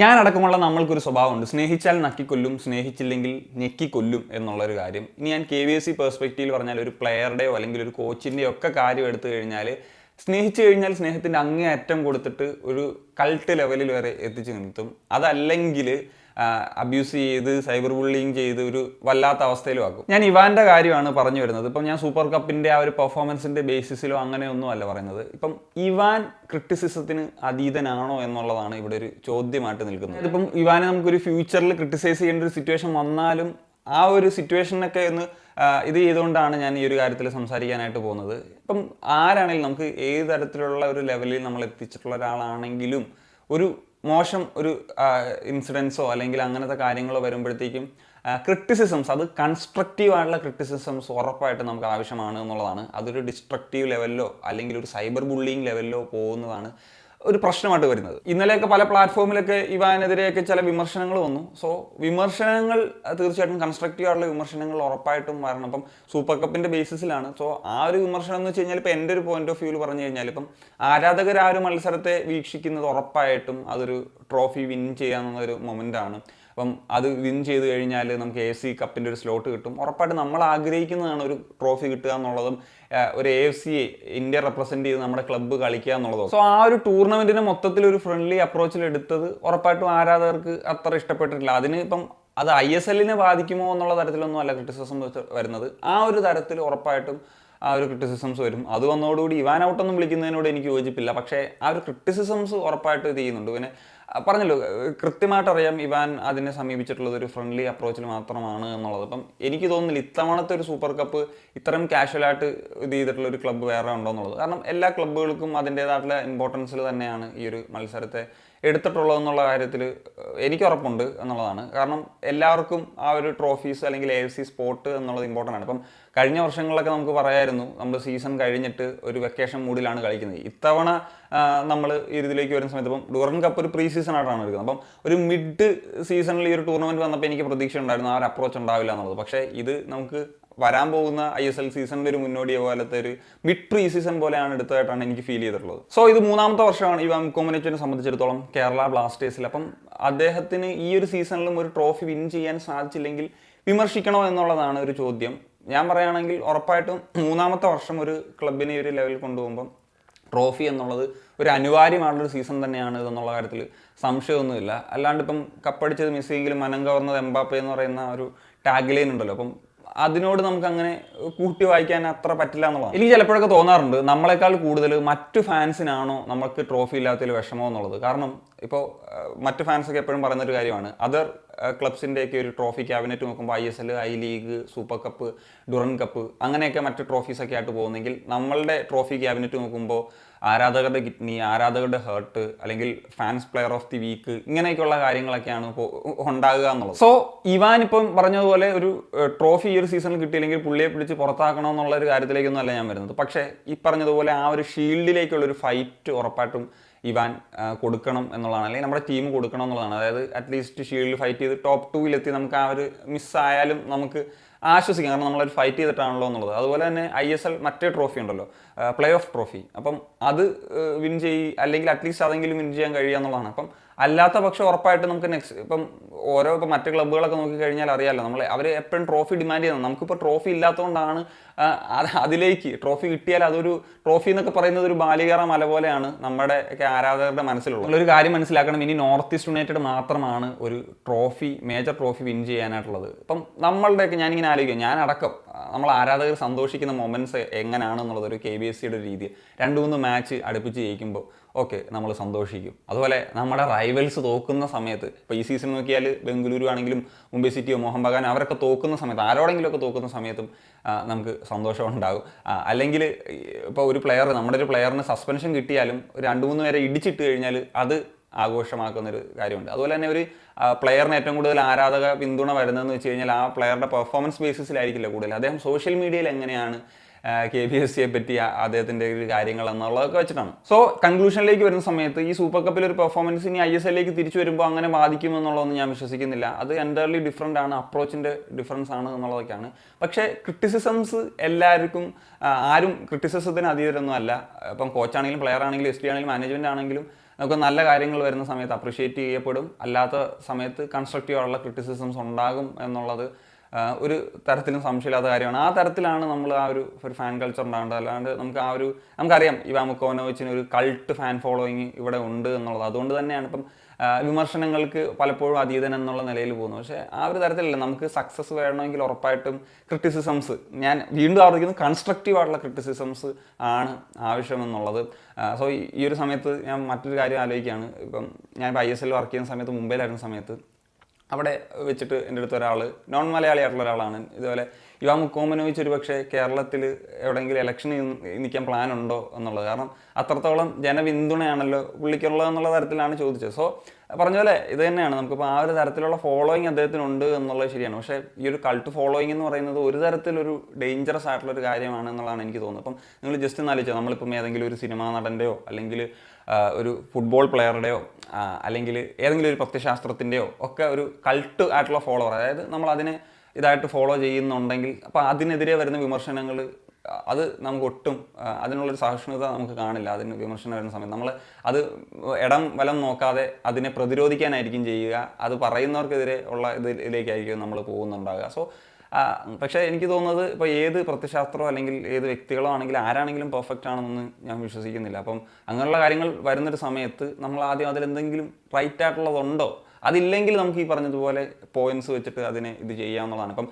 ഞാനടക്കമുള്ള നമ്മൾക്കൊരു സ്വഭാവമുണ്ട്, സ്നേഹിച്ചാൽ നക്കിക്കൊല്ലും, സ്നേഹിച്ചില്ലെങ്കിൽ ഞെക്കിക്കൊല്ലും എന്നുള്ളൊരു കാര്യം. ഇനി ഞാൻ KVSC പെർസ്പെക്റ്റീവിൽ പറഞ്ഞാൽ ഒരു പ്ലെയറുടെയോ അല്ലെങ്കിൽ ഒരു കോച്ചിൻ്റെയോ ഒക്കെ കാര്യം എടുത്തു കഴിഞ്ഞാൽ സ്നേഹിച്ചു കഴിഞ്ഞാൽ സ്നേഹത്തിൻ്റെ അങ്ങേയറ്റം കൊടുത്തിട്ട് ഒരു കൾട്ട് ലെവലിൽ വരെ എത്തിച്ചു നിർത്തും. അതല്ലെങ്കിൽ അബ്യൂസ് ചെയ്ത് സൈബർ ബുള്ളിങ് ചെയ്ത് ഒരു വല്ലാത്ത അവസ്ഥയിലും ആക്കും. ഞാൻ ഇവാൻ്റെ കാര്യമാണ് പറഞ്ഞു വരുന്നത്. ഇപ്പം ഞാൻ സൂപ്പർ കപ്പിൻ്റെ ആ ഒരു പെർഫോമൻസിൻ്റെ ബേസിസിലോ അങ്ങനെയൊന്നും അല്ല പറയുന്നത്. ഇപ്പം ഇവാൻ ക്രിറ്റിസിസത്തിന് അതീതനാണോ എന്നുള്ളതാണ് ഇവിടെ ഒരു ചോദ്യമായിട്ട് നിൽക്കുന്നത്. ഇപ്പം ഇവാനെ നമുക്കൊരു ഫ്യൂച്ചറിൽ ക്രിട്ടിസൈസ് ചെയ്യേണ്ട ഒരു സിറ്റുവേഷൻ വന്നാലും ആ ഒരു സിറ്റുവേഷനൊക്കെ ഒന്ന് ഇത് ചെയ്തുകൊണ്ടാണ് ഞാൻ ഈ ഒരു കാര്യത്തിൽ സംസാരിക്കാനായിട്ട് പോകുന്നത്. ഇപ്പം ആരാണെങ്കിലും നമുക്ക് ഏത് തരത്തിലുള്ള ഒരു ലെവലിൽ നമ്മൾ എത്തിച്ചിട്ടുള്ള ഒരാളാണെങ്കിലും ഒരു മോശം ഒരു ഇൻസിഡൻസോ അല്ലെങ്കിൽ അങ്ങനത്തെ കാര്യങ്ങളോ വരുമ്പോഴത്തേക്കും ക്രിറ്റിസിസംസ്, അത് കൺസ്ട്രക്റ്റീവ് ആയിട്ടുള്ള ക്രിറ്റിസിസംസ് ഉറപ്പായിട്ട് നമുക്ക് ആവശ്യമാണ് എന്നുള്ളതാണ്. അതൊരു ഡിസ്ട്രക്റ്റീവ് ലെവലിലോ അല്ലെങ്കിൽ ഒരു സൈബർ ബുള്ളിങ് ലെവലിലോ പോകുന്നതാണ് ഒരു പ്രശ്നമായിട്ട് വരുന്നത്. ഇന്നലെയൊക്കെ പല പ്ലാറ്റ്ഫോമിലൊക്കെ ഇവാനെതിരെയൊക്കെ ചില വിമർശനങ്ങൾ വന്നു. സോ വിമർശനങ്ങൾ തീർച്ചയായിട്ടും കൺസ്ട്രക്റ്റീവ് ആയിട്ടുള്ള വിമർശനങ്ങൾ ഉറപ്പായിട്ടും വരണം. അപ്പം സൂപ്പർ കപ്പിൻ്റെ ബേസിസിലാണ്. സോ ആ ഒരു വിമർശനം എന്ന് വെച്ച് കഴിഞ്ഞാൽ ഇപ്പം എൻ്റെ ഒരു പോയിന്റ് ഓഫ് വ്യൂവിൽ പറഞ്ഞു കഴിഞ്ഞാൽ ഇപ്പം ആരാധകർ ആ ഒരു മത്സരത്തെ വീക്ഷിക്കുന്നത് ഉറപ്പായിട്ടും അതൊരു ട്രോഫി വിൻ ചെയ്യാവുന്ന ഒരു മൊമെൻ്റാണ്. അപ്പം അത് വിൻ ചെയ്ത് കഴിഞ്ഞാൽ നമുക്ക് AFC കപ്പിൻ്റെ ഒരു സ്ലോട്ട് കിട്ടും. ഉറപ്പായിട്ട് നമ്മൾ ആഗ്രഹിക്കുന്നതാണ് ഒരു ട്രോഫി കിട്ടുക എന്നുള്ളതും ഒരു AFC ഇന്ത്യ റെപ്രസെൻറ്റ് ചെയ്ത് നമ്മുടെ ക്ലബ്ബ് കളിക്കുക എന്നുള്ളതും. സോ ആ ഒരു ടൂർണമെൻറ്റിനെ മൊത്തത്തിൽ ഒരു ഫ്രണ്ട്ലി അപ്രോച്ചിൽ എടുത്തത് ഉറപ്പായിട്ടും ആരാധകർക്ക് അത്ര ഇഷ്ടപ്പെട്ടിട്ടില്ല. അതിന് ഇപ്പം അത് ISLനെ ബാധിക്കുമോ എന്നുള്ള തരത്തിലൊന്നും അല്ല ക്രിറ്റിസിസം വരുന്നത്. ആ ഒരു തരത്തിൽ ഉറപ്പായിട്ടും ആ ഒരു ക്രിറ്റിസിസംസ് വരും. അത് വന്നതോടുകൂടി ഇവാൻ ഔട്ടൊന്നും വിളിക്കുന്നതിനോട് എനിക്ക് യോജിപ്പില്ല. പക്ഷേ ആ ഒരു ക്രിറ്റിസിസംസ് ഉറപ്പായിട്ട് ഇത് ചെയ്യുന്നുണ്ട്. പിന്നെ പറഞ്ഞല്ലോ, കൃത്യമായിട്ട് അറിയാം ഇവാൻ അതിനെ സമീപിച്ചിട്ടുള്ളത് ഒരു ഫ്രണ്ട്ലി അപ്രോച്ചിൽ മാത്രമാണ് എന്നുള്ളത്. അപ്പം എനിക്ക് തോന്നുന്നില്ല ഇത്തവണത്തെ ഒരു സൂപ്പർ കപ്പ് ഇത്രയും കാഷ്വലായിട്ട് ഇത് ചെയ്തിട്ടുള്ള ഒരു ക്ലബ്ബ് വേറെ ഉണ്ടോ എന്നുള്ളത്. കാരണം എല്ലാ ക്ലബ്ബുകൾക്കും അതിൻ്റേതായിട്ടുള്ള ഇമ്പോർട്ടൻസിൽ തന്നെയാണ് ഈ ഒരു മത്സരത്തെ എടുത്തിട്ടുള്ളതെന്നുള്ള കാര്യത്തിൽ എനിക്ക് ഉറപ്പുണ്ട് എന്നുള്ളതാണ്. കാരണം എല്ലാവർക്കും ആ ഒരു ട്രോഫീസ് അല്ലെങ്കിൽ AFC സ്പോട്ട് എന്നുള്ളത് ഇമ്പോർട്ടൻ്റ് ആണ്. ഇപ്പം കഴിഞ്ഞ വർഷങ്ങളിലൊക്കെ നമുക്ക് പറയായിരുന്നു നമ്മൾ സീസൺ കഴിഞ്ഞിട്ട് ഒരു വെക്കേഷൻ മൂഡിലാണ് കളിക്കുന്നത്. ഇത്തവണ നമ്മൾ ഇതിലേക്ക് വരുന്ന സമയത്ത് ഇപ്പം ഡ്യൂറൻ കപ്പ് ഒരു പ്രീ സീസൺ ആയിട്ടാണ് എടുക്കുന്നത്. അപ്പം ഒരു മിഡ് സീസണിൽ ഈ ഒരു ടൂർണമെൻറ്റ് വന്നപ്പോൾ എനിക്ക് പ്രതീക്ഷ ഉണ്ടായിരുന്നു ആ ഒരു അപ്രോച്ച് ഉണ്ടാവില്ല എന്നുള്ളത്. പക്ഷേ ഇത് നമുക്ക് വരാൻ പോകുന്ന ISL സീസണിൻ്റെ ഒരു മുന്നോടിയ പോലത്തെ ഒരു മിഡ് പ്രീ സീസൺ പോലെയാണ് എടുത്തതായിട്ടാണ് എനിക്ക് ഫീൽ ചെയ്തിട്ടുള്ളത്. സോ ഇത് മൂന്നാമത്തെ വർഷമാണ് ഇവാൻ കൊമനേറ്റിനെ സംബന്ധിച്ചിടത്തോളം കേരള ബ്ലാസ്റ്റേഴ്സിൽ. അപ്പം അദ്ദേഹത്തിന് ഈ ഒരു സീസണിലും ഒരു ട്രോഫി വിൻ ചെയ്യാൻ സാധിച്ചില്ലെങ്കിൽ വിമർശിക്കണോ എന്നുള്ളതാണ് ഒരു ചോദ്യം. ഞാൻ പറയുകയാണെങ്കിൽ ഉറപ്പായിട്ടും മൂന്നാമത്തെ വർഷം ഒരു ക്ലബിനെ ഒരു ലെവലിൽ കൊണ്ടുപോകുമ്പം ട്രോഫി എന്നുള്ളത് ഒരു അനിവാര്യമായിട്ടുള്ളൊരു സീസൺ തന്നെയാണ് ഇതെന്നുള്ള കാര്യത്തിൽ സംശയമൊന്നുമില്ല. അല്ലാണ്ട് ഇപ്പം കപ്പടിച്ചത് മെസ്സിയെങ്കിലും മനം കവർന്നത് എംബാപ്പെ എന്ന് പറയുന്ന ഒരു ടാഗ് ലൈൻ ഉണ്ടല്ലോ, അപ്പം അതിനോട് നമുക്ക് അങ്ങനെ കൂട്ടി വായിക്കാൻ അത്ര പറ്റില്ല എന്നുള്ളതാണ്. എനിക്ക് ചിലപ്പോഴൊക്കെ തോന്നാറുണ്ട് നമ്മളെക്കാൾ കൂടുതൽ മറ്റു ഫാൻസിനാണോ നമുക്ക് ട്രോഫി ഇല്ലാത്തതിൽ വിഷമോ എന്നുള്ളത്. കാരണം ഇപ്പോൾ മറ്റു ഫാൻസൊക്കെ എപ്പോഴും പറയുന്നൊരു കാര്യമാണ്, അതർ ക്ലബ്സിൻ്റെയൊക്കെ ഒരു ട്രോഫി ക്യാബിനറ്റ് നോക്കുമ്പോൾ ISL, I league, super cup, Durand cup അങ്ങനെയൊക്കെ മറ്റ് ട്രോഫീസൊക്കെ ആയിട്ട് പോകുന്നെങ്കിൽ നമ്മളുടെ ട്രോഫി ക്യാബിനറ്റ് നോക്കുമ്പോൾ ആരാധകരുടെ കിഡ്നി, ആരാധകരുടെ ഹേർട്ട്, അല്ലെങ്കിൽ fans player of the week, ഇങ്ങനെയൊക്കെയുള്ള കാര്യങ്ങളൊക്കെയാണ് ഉണ്ടാകുക എന്നുള്ളത്. സോ ഇവാൻ ഇപ്പം പറഞ്ഞതുപോലെ ഒരു ട്രോഫി ഈ ഒരു സീസണിൽ കിട്ടിയില്ലെങ്കിൽ പുള്ളിയെ പിടിച്ച് പുറത്താക്കണമെന്നുള്ള ഒരു കാര്യത്തിലേക്കൊന്നും അല്ല ഞാൻ വരുന്നത്. പക്ഷേ ഈ പറഞ്ഞതുപോലെ ആ ഒരു ഷീൽഡിലേക്കുള്ളൊരു ഫൈറ്റ് ഉറപ്പായിട്ടും ഇവാൻ കൊടുക്കണം എന്നുള്ളതാണ്, അല്ലെങ്കിൽ നമ്മുടെ ടീം കൊടുക്കണം എന്നുള്ളതാണ്. അതായത് അറ്റ്ലീസ്റ്റ് ഷീൽഡിൽ ഫൈറ്റ് ചെയ്ത് ടോപ്പ് 2-ൽ നമുക്ക് ആ ഒരു മിസ്സായാലും നമുക്ക് ആശ്വസിക്കാം. കാരണം നമ്മളൊരു ഫൈറ്റ് ചെയ്തിട്ടാണല്ലോ എന്നുള്ളത്. അതുപോലെ തന്നെ ISL മറ്റേ ട്രോഫി ഉണ്ടല്ലോ, പ്ലേ ഓഫ് ട്രോഫി. അപ്പം അത് വിൻ അല്ലെങ്കിൽ അറ്റ്ലീസ്റ്റ് അതെങ്കിലും വിൻ ചെയ്യാൻ കഴിയുക എന്നുള്ളതാണ്. അപ്പം അല്ലാത്ത പക്ഷം ഉറപ്പായിട്ട് നമുക്ക് ഇപ്പം മറ്റ് ക്ലബ്ബുകളൊക്കെ നോക്കിക്കഴിഞ്ഞാൽ അറിയാമല്ലോ, അവർ എപ്പോഴും ട്രോഫി ഡിമാൻഡ് ചെയ്യുന്നത്. നമുക്കിപ്പോൾ ട്രോഫി ഇല്ലാത്തതുകൊണ്ടാണ് അതിലേക്ക് ട്രോഫി കിട്ടിയാൽ അതൊരു ട്രോഫി എന്നൊക്കെ പറയുന്നത് ഒരു ബാലികേറ മല പോലെയാണ് നമ്മുടെ ഒക്കെ ആരാധകരുടെ മനസ്സിലുള്ളത്. ഒരു കാര്യം മനസ്സിലാക്കണം, ഇനി നോർത്ത് ഈസ്റ്റ് യുണൈറ്റഡ് മാത്രമാണ് ഒരു മേജർ ട്രോഫി വിൻ ചെയ്യാനായിട്ടുള്ളത്. ഇപ്പം നമ്മളുടെയൊക്കെ ഞാനിങ്ങനെ ആലോചിക്കും, ഞാനടക്കം നമ്മൾ ആരാധകർ സന്തോഷിക്കുന്ന മൊമെൻറ്റ്സ് എങ്ങനെയാണെന്നുള്ളത് ഒരു KBSCയുടെ രീതി 2-3 മാച്ച് അടുപ്പിച്ച് ജയിക്കുമ്പോൾ ഓക്കെ നമ്മൾ സന്തോഷിക്കും. അതുപോലെ നമ്മുടെ റൈവൽസ് തോക്കുന്ന സമയത്ത്, ഇപ്പോൾ ഈ സീസൺ നോക്കിയാൽ ബംഗളൂരു ആണെങ്കിലും മുംബൈ സിറ്റിയോ മോഹൻ ബഗാൻ അവരൊക്കെ തോക്കുന്ന സമയത്ത്, ആരോടെങ്കിലുമൊക്കെ തോക്കുന്ന സമയത്തും നമുക്ക് സന്തോഷം ഉണ്ടാകും. അല്ലെങ്കിൽ ഇപ്പോൾ നമ്മുടെ ഒരു പ്ലെയറിന് സസ്പെൻഷൻ കിട്ടിയാലും 2-3 പേരെ ഇടിച്ചിട്ട് കഴിഞ്ഞാൽ അത് ആഘോഷമാക്കുന്നൊരു കാര്യമുണ്ട്. അതുപോലെ തന്നെ ഒരു പ്ലെയറിന് ഏറ്റവും കൂടുതൽ ആരാധക പിന്തുണ വരുന്നതെന്ന് വെച്ച് കഴിഞ്ഞാൽ ആ പ്ലെയറുടെ പെർഫോമൻസ് ബേസിസിലായിരിക്കില്ല കൂടുതൽ, അദ്ദേഹം സോഷ്യൽ മീഡിയയിൽ എങ്ങനെയാണ് KBSCയെ പറ്റി അദ്ദേഹത്തിൻ്റെ കാര്യങ്ങൾ എന്നുള്ളതൊക്കെ വെച്ചിട്ടാണ്. സോ കൺക്ലൂഷനിലേക്ക് വരുന്ന സമയത്ത് ഈ സൂപ്പർ കപ്പിൽ ഒരു പെർഫോമൻസ് ഇനി ISLലേക്ക് തിരിച്ചു വരുമ്പോൾ അങ്ങനെ ബാധിക്കുമെന്നുള്ളതൊന്നും ഞാൻ വിശ്വസിക്കുന്നില്ല. അത് എൻ്റയർലി ഡിഫറൻ്റ് ആണ്, അപ്രോച്ചിൻ്റെ ഡിഫറൻസ് ആണ് എന്നുള്ളതൊക്കെയാണ്. പക്ഷേ ക്രിറ്റിസിസംസ് എല്ലാവർക്കും, ആരും ക്രിറ്റിസിസത്തിന് അതീതരൊന്നും അല്ല. ഇപ്പം കോച്ചാണെങ്കിലും പ്ലെയർ ആണെങ്കിലും ST ആണെങ്കിലും മാനേജ്മെൻറ്റ് ആണെങ്കിലും നമുക്ക് നല്ല കാര്യങ്ങൾ വരുന്ന സമയത്ത് അപ്രിഷ്യേറ്റ് ചെയ്യപ്പെടും, അല്ലാത്ത സമയത്ത് കൺസ്ട്രക്റ്റീവ് ആയിട്ടുള്ള ക്രിറ്റിസിസംസ് ഉണ്ടാകും എന്നുള്ളത് ഒരു തരത്തിലും സംശയമില്ലാത്ത കാര്യമാണ്. ആ തരത്തിലാണ് നമ്മൾ ആ ഒരു ഫാൻ കൾച്ചർ ഉണ്ടാകേണ്ടത്. അല്ലാണ്ട് നമുക്കറിയാം ഇവാൻ മുക്കോവിനോവിച്ചിന് ഒരു കൾട്ട് ഫാൻ ഫോളോയിങ് ഇവിടെ ഉണ്ട് എന്നുള്ളത്. അതുകൊണ്ട് തന്നെയാണ് ഇപ്പം വിമർശനങ്ങൾക്ക് പലപ്പോഴും അതീതൻ എന്നുള്ള നിലയിൽ പോകുന്നത്. പക്ഷേ ആ ഒരു തരത്തിലല്ല, നമുക്ക് സക്സസ് വേണമെങ്കിൽ ഉറപ്പായിട്ടും ക്രിറ്റിസിസംസ്, ഞാൻ വീണ്ടും ആവർത്തിക്കുന്നത് കൺസ്ട്രക്റ്റീവ് ആയിട്ടുള്ള ക്രിറ്റിസിസംസ് ആണ് ആവശ്യമെന്നുള്ളത്. സോ ഈ ഒരു സമയത്ത് ഞാൻ മറ്റൊരു കാര്യം ആലോചിക്കുകയാണ്. ഇപ്പം ഞാൻ ISL വർക്ക് ചെയ്യുന്ന സമയത്ത്, മുംബൈയിലായിരുന്ന സമയത്ത് അവിടെ വെച്ചിട്ട് എൻ്റെ അടുത്ത് ഒരാൾ, നോൺ മലയാളി ആയിട്ടുള്ള ഒരാളാണ്, ഇതുപോലെ ഇവാൻ മുക്കോവിനോവിച്ച് ഒരു പക്ഷേ കേരളത്തിൽ എവിടെയെങ്കിലും ഇലക്ഷന് നിൽക്കാൻ പ്ലാൻ ഉണ്ടോ എന്നുള്ളത്. കാരണം അത്രത്തോളം ജനപിന്തുണയാണല്ലോ പുള്ളിക്കുള്ളത് എന്നുള്ള തരത്തിലാണ് ചോദിച്ചത്. സോ പറഞ്ഞ പോലെ ഇത് തന്നെയാണ്, നമുക്കിപ്പോൾ ആ ഒരു തരത്തിലുള്ള ഫോളോയിങ് അദ്ദേഹത്തിനുണ്ട് എന്നുള്ളത് ശരിയാണ്. പക്ഷേ ഈ ഒരു കൾട്ട് ഫോളോയിങ് എന്ന് പറയുന്നത് ഒരു തരത്തിലൊരു ഡേഞ്ചറസ് ആയിട്ടുള്ളൊരു കാര്യമാണ് എന്നുള്ളതാണ് എനിക്ക് തോന്നുന്നത്. അപ്പം നിങ്ങൾ ജസ്റ്റ് ഒന്ന് ആലോചിച്ചാൽ, നമ്മളിപ്പം ഏതെങ്കിലും ഒരു സിനിമാ നടൻ്റെയോ അല്ലെങ്കിൽ ഒരു ഫുട്ബോൾ പ്ലെയറുടെയോ അല്ലെങ്കിൽ ഏതെങ്കിലും ഒരു പ്രത്യയശാസ്ത്രത്തിൻ്റെയോ ഒക്കെ ഒരു കൾട്ട് ആയിട്ടുള്ള ഫോളോവർ, അതായത് നമ്മൾ അതിനെ ഇതായിട്ട് ഫോളോ ചെയ്യുന്നുണ്ടെങ്കിൽ അപ്പോൾ അതിനെതിരെ വരുന്ന വിമർശനങ്ങൾ അത് നമുക്ക് ഒട്ടും അതിനുള്ളൊരു സഹിഷ്ണുത നമുക്ക് കാണില്ല. അതിന് വിമർശനം വരുന്ന സമയത്ത് നമ്മൾ അത് ഇടം വലം നോക്കാതെ അതിനെ പ്രതിരോധിക്കാനായിരിക്കും ചെയ്യുക. അത് പറയുന്നവർക്കെതിരെ ഉള്ള ഇതിലേക്കായിരിക്കും നമ്മൾ പോകുന്നുണ്ടാകുക. സോ പക്ഷേ എനിക്ക് തോന്നുന്നത് ഇപ്പോൾ ഏത് പ്രത്യയശാസ്ത്രമോ അല്ലെങ്കിൽ ഏത് വ്യക്തികളോ ആണെങ്കിലും ആരാണെങ്കിലും പെർഫെക്റ്റ് ആണെന്ന് ഞാൻ വിശ്വസിക്കുന്നില്ല. അപ്പം അങ്ങനെയുള്ള കാര്യങ്ങൾ വരുന്നൊരു സമയത്ത് നമ്മൾ ആദ്യം അതിലെന്തെങ്കിലും റൈറ്റ് ആയിട്ടുള്ളതുണ്ടോ, അതില്ലെങ്കിൽ നമുക്ക് ഈ പറഞ്ഞതുപോലെ പോയിന്റ്സ് വെച്ചിട്ട് അതിനെ ഇത് ചെയ്യാവുന്നതാണ്. ഇപ്പം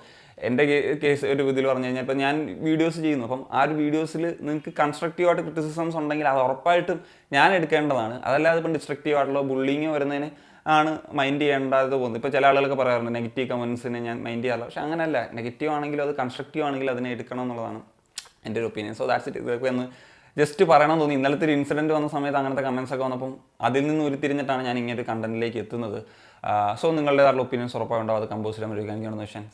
എൻ്റെ കേസ് ഒരു ഇതിൽ പറഞ്ഞു കഴിഞ്ഞാൽ, ഇപ്പം ഞാൻ വീഡിയോസ് ചെയ്യുന്നു, അപ്പം ആ ഒരു വീഡിയോസിൽ നിങ്ങൾക്ക് കൺസ്ട്രക്റ്റീവായിട്ട് ക്രിറ്റിസിസംസ് ഉണ്ടെങ്കിൽ അത് ഉറപ്പായിട്ടും ഞാൻ എടുക്കേണ്ടതാണ്. അതല്ലാതെ ഇപ്പം ഡിസ്ട്രക്റ്റീവ് ആയിട്ടുള്ള ബുള്ളിങ് വരുന്നതിന് ആണ് മൈൻഡ് ചെയ്യേണ്ടത് പോകുന്നത്. ഇപ്പോൾ ചില ആളുകളൊക്കെ പറയാറുണ്ട് നെഗറ്റീവ് കമൻസിനെ ഞാൻ മൈൻഡ് ചെയ്യാറില്ല. പക്ഷേ അങ്ങനെയല്ല, നെഗറ്റീവ് ആണെങ്കിലും അത് കൺസ്ട്രക്റ്റീവ് ആണെങ്കിലും അതിനെ എടുക്കണം എന്നുള്ളതാണ് എൻ്റെ ഒരു ഒപ്പീനിയൻ. So that's it. ഇതൊക്കെ ഒന്ന് ജസ്റ്റ് പറയണം തോന്നി. ഇന്നലത്തെ ഒരു ഇൻസിഡൻറ്റ് വന്ന സമയത്ത് അങ്ങനത്തെ കമൻസ് ഒക്കെ വന്നപ്പം അതിൽ നിന്ന് ഉരുത്തിരിഞ്ഞിട്ടാണ് ഞാൻ ഇങ്ങനെ ഒരു കണ്ടന്റിലേക്ക് എത്തുന്നത്. സോ നിങ്ങളുടേതായിട്ടുള്ള ഒപ്പീനിയൻസ് ഉറപ്പായിട്ടുണ്ടാവും. അത് കമ്പോസ് ചെയ്യാൻ ഒരു കാണിക്കണമെന്ന് വെച്ചാൽ